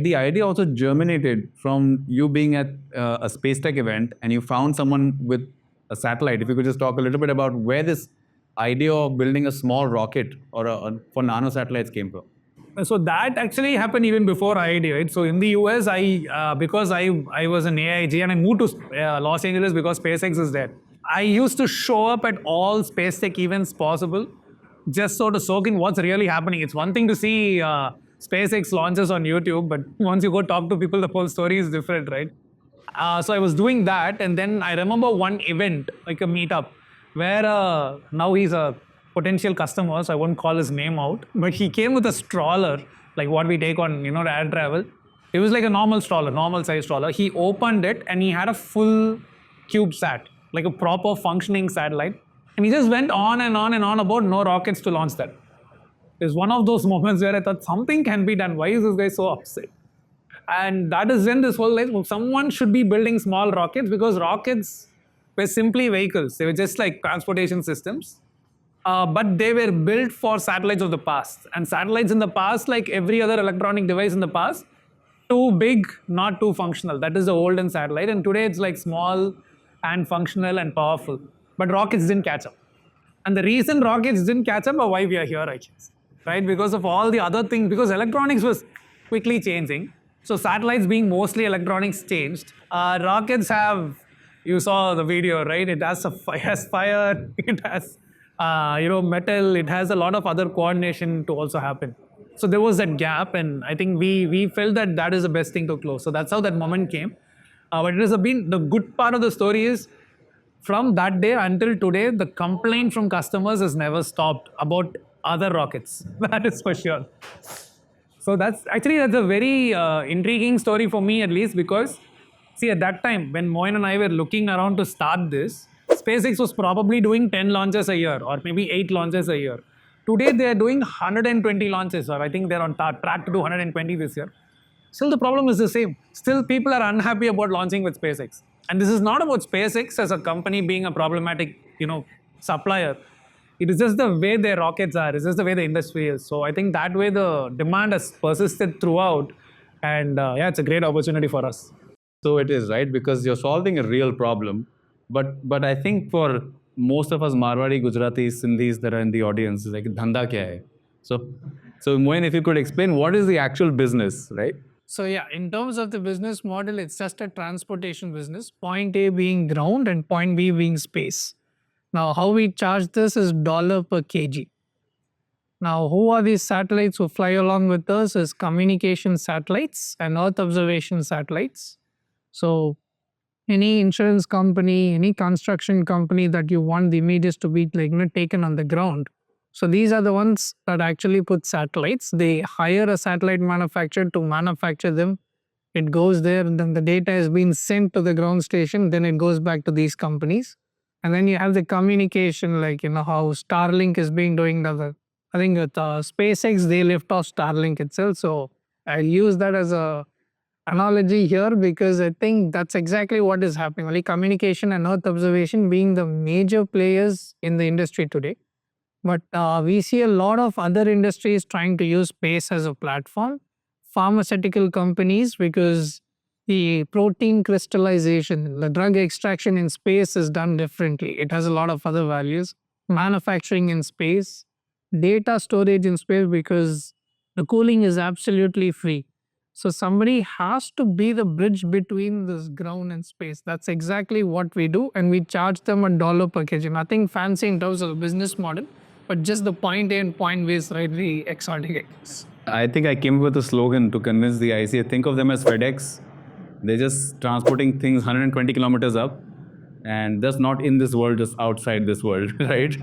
The idea also germinated from you being at a space tech event and you found someone with a satellite. If you could just talk a little bit about where this idea of building a small rocket or for nano satellites came from. So that actually happened even before IIT, right? So in the US, because I was an AIG and I moved to Los Angeles because SpaceX is there. I used to show up at all space tech events possible, just sort of soak in what's really happening. It's one thing to see SpaceX launches on YouTube, but once you go talk to people, the whole story is different, right? So I was doing that, and then I remember one event, like a meetup, where now he's a potential customer, so I won't call his name out, but he came with a stroller, like what we take on, the air travel. It was like a normal stroller, normal size stroller. He opened it and he had a full CubeSat, like a proper functioning satellite. And he just went on and on and on about no rockets to launch that. It's one of those moments where I thought something can be done. Why is this guy so upset? And that is when this whole life, someone should be building small rockets, because rockets were simply vehicles. They were just like transportation systems. But they were built for satellites of the past. And satellites in the past, like every other electronic device in the past, too big, not too functional. That is the olden satellite. And today it's like small and functional and powerful. But rockets didn't catch up. And the reason rockets didn't catch up are why we are here, I guess. Right? Because of all the other things, because electronics was quickly changing. So satellites being mostly electronics changed. Rockets have, you saw the video, right? It has fire, it has metal, it has a lot of other coordination to also happen. So there was that gap, and I think we felt that is the best thing to close. So that's how that moment came. But it has been, the good part of the story is, from that day until today, the complaint from customers has never stopped about other rockets. That is for sure. So that's a very intriguing story for me, at least, because see, at that time when Moin and I were looking around to start this, SpaceX was probably doing 10 launches a year or maybe 8 launches a year. Today they are doing 120 launches, or I think they're on track to do 120 this year. Still the problem is the same. Still people are unhappy about launching with SpaceX. And this is not about SpaceX as a company being a problematic, supplier. It is just the way their rockets are. It's just the way the industry is. So I think that way the demand has persisted throughout. And it's a great opportunity for us. So it is, right? Because you're solving a real problem. But I think for most of us Marwari, Gujaratis, Sindhis that are in the audience, like dhanda kya hai? So Moin, if you could explain what is the actual business, right? So yeah, in terms of the business model, it's just a transportation business. Point A being ground and point B being space. Now, how we charge this is $1 per kg. Now, who are these satellites who fly along with us? Is communication satellites and Earth observation satellites. So any insurance company, any construction company that you want the images to be taken on the ground. So these are the ones that actually put satellites. They hire a satellite manufacturer to manufacture them. It goes there, and then the data is being sent to the ground station. Then it goes back to these companies. And then you have the communication, how Starlink is being doing. I think with SpaceX, they lift off Starlink itself. So I use that as a analogy here, because I think that's exactly what is happening. Only communication and Earth observation being the major players in the industry today. But we see a lot of other industries trying to use space as a platform. Pharmaceutical companies, because the protein crystallization, the drug extraction in space is done differently. It has a lot of other values. Manufacturing in space, data storage in space, because the cooling is absolutely free. So somebody has to be the bridge between this ground and space. That's exactly what we do, and we charge them $1 per kg. Nothing fancy in terms of the business model, but just the point A and point B is slightly exotic. I think I came up with a slogan to convince the IC. Think of them as FedEx. They're just transporting things 120 kilometers up, and just not in this world, just outside this world, right?